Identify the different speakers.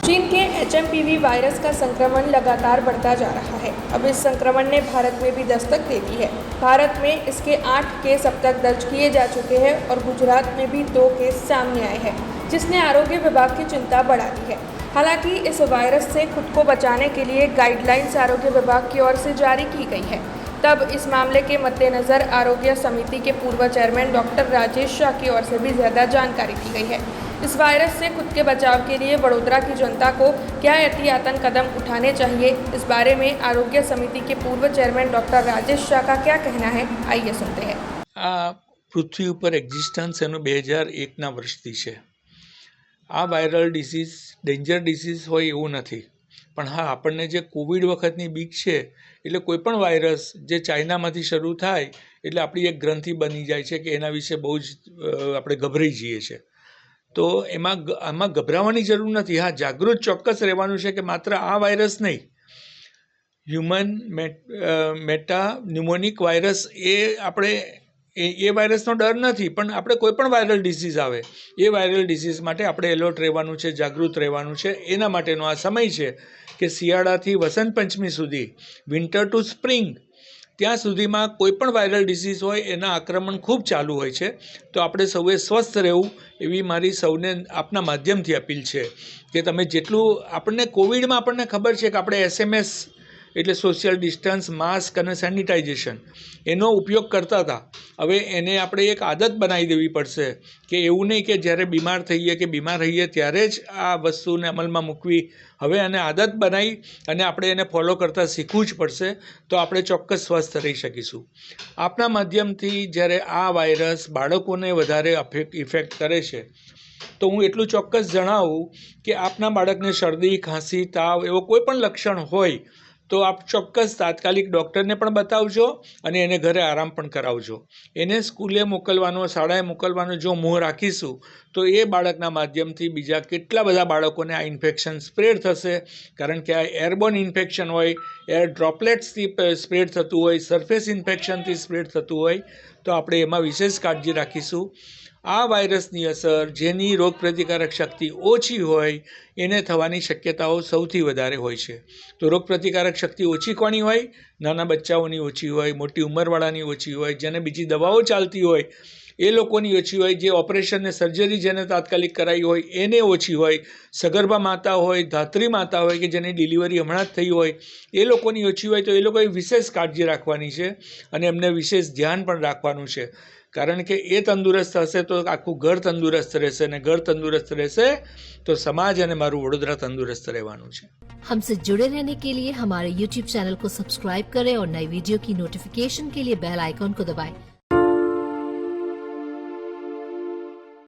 Speaker 1: चीन के HMPV virus का संक्रमण लगातार बढ़ता जा रहा है। अब इस संक्रमण ने भारत में भी दस्तक दे दी है। भारत में इसके 8 केस अब तक दर्ज किए जा चुके हैं और गुजरात में भी 2 केस सामने आए हैं, जिसने आरोग्य विभाग की चिंता बढ़ा दी है। हालांकि इस वायरस से खुद को बचाने के लिए गाइडलाइंस आरोग्य विभाग की ओर से जारी की गई है। तब इस मामले के मद्देनज़र आरोग्य समिति के पूर्व चेयरमैन डॉक्टर राजेश शाह की ओर से भी ज़्यादा जानकारी दी गई है। इस वायरस से खुद के बचाव के लिए वडोदरा की जनता को क्या एहतियातन कदम उठाने चाहिए, इस बारे में आरोग्य समिति के पूर्व चेयरमैन डॉक्टर राजेश शाह का क्या कहना है, आइए सुनते हैं।
Speaker 2: पृथ्वी पर एक्जिस्टन्स एनु 2001 વર્ષથી છે। આ વાયરલ ડિસીઝ ડેન્જર ડિસીઝ હોય એવું નથી, પણ હા આપણને જે કોવિડ વખતની બીક છે એટલે કોઈપણ વાયરસ જે ચાઇનામાંથી શરૂ થાય એટલે આપણી એક ગ્રંથિ બની જાય છે કે એના વિશે બહુ જ આપણે ગભરાઈ જઈએ છીએ। તો આમાં ગભરાવાની જરૂર નથી। હા, જાગૃત ચોક્કસ રહેવાનું છે કે માત્ર આ વાયરસ નહીં, હ્યુમન મેટા ન્યુમોનિક વાયરસ એ આપણે એ વાયરસનો ડર નથી, પણ આપણે કોઈ પણ વાયરલ ડિસીઝ આવે એ વાયરલ ડિસીઝ માટે આપણે એલર્ટ રહેવાનું છે, જાગૃત રહેવાનું છે। એના માટેનો આ સમય છે કે શિયાળાથી વસંત પંચમી સુધી, વિન્ટર ટુ સ્પ્રિંગ, ત્યાં સુધીમાં કોઈ પણ વાયરલ ડિસીઝ હોય એના આક્રમણ ખૂબ ચાલુ હોય છે। તો આપણે સૌએ સ્વસ્થ રહેવું એવી મારી સૌને આપના માધ્યમથી અપીલ છે કે તમે જેટલું આપણને કોવિડમાં આપણને ખબર છે કે આપણે SMS એટલે સોશિયલ ડિસ્ટન્સ, માસ્ક અને સેનિટાઇઝેશન એનો ઉપયોગ કરતા હતા। હવે એને આપણે એક આદત બનાવી દેવી પડશે કે એવું નહીં કે જ્યારે બીમાર થઈએ કે બીમાર રહીએ ત્યારે જ આ વસ્તુને અમલમાં મૂકવી। હવે આને આદત બનાવી અને આપણે એને ફોલો કરતાં શીખવું જ પડશે, તો આપણે ચોક્કસ સ્વસ્થ રહી શકીશું। આપના માધ્યમથી જ્યારે આ વાયરસ બાળકોને વધારે ઇફેક્ટ કરે છે તો હું એટલું ચોક્કસ જણાવું કે આપના બાળકને શરદી, ખાંસી, તાવ એવો કોઈ પણ લક્ષણ હોય તો આપ ચોક્કસ તાત્કાલિક ડૉક્ટરને પણ બતાવજો અને એને ઘરે આરામ પણ કરાવજો। એને સ્કૂલે મોકલવાનો, શાળાએ મોકલવાનો જો મોહ રાખીશું તો એ બાળકના માધ્યમથી બીજા કેટલા બધા બાળકોને આ ઇન્ફેક્શન સ્પ્રેડ થશે, કારણ કે આ એરબોર્ન ઇન્ફેક્શન હોય, એર ડ્રોપલેટ્સથી સ્પ્રેડ થતું હોય, સરફેસ ઇન્ફેક્શનથી સ્પ્રેડ થતું હોય, તો આપણે એમાં વિશેષ કાળજી રાખીશું। આ વાયરસની અસર જેની રોગપ્રતિકારક શક્તિ ઓછી હોય એને થવાની શક્યતાઓ સૌથી વધારે હોય છે। તો રોગપ્રતિકારક શક્તિ ઓછી કોની હોય? નાના બચ્ચાઓની ઓછી હોય, મોટી ઉંમરવાળાની ઓછી હોય, જેને બીજી દવાઓ ચાલતી હોય એ લોકોની ઓછી હોય, જે ઓપરેશન ને સર્જરી જેને તાત્કાલિક કરાવી હોય એને ઓછી હોય, સગર્ભા માતા હોય, ધાત્રી માતા હોય કે જેની ડિલિવરી હમણાં જ થઈ હોય એ લોકોની ઓછી હોય, તો એ લોકોએ વિશેષ કાળજી રાખવાની છે અને એમને વિશેષ ધ્યાન પણ રાખવાનું છે, કારણ કે એ તંદુરસ્ત હશે તો આખું ઘર તંદુરસ્ત રહેશે અને ઘર તંદુરસ્ત રહેશે તો સમાજ અને મારું વડોદરા તંદુરસ્ત રહેવાનું છે।
Speaker 3: हमसे जुड़े रहने के लिए हमारे YouTube चैनल को सब्सक्राइब करें और नई वीडियो की नोटिफिकेशन के लिए बेल आइकॉन को दबाएं।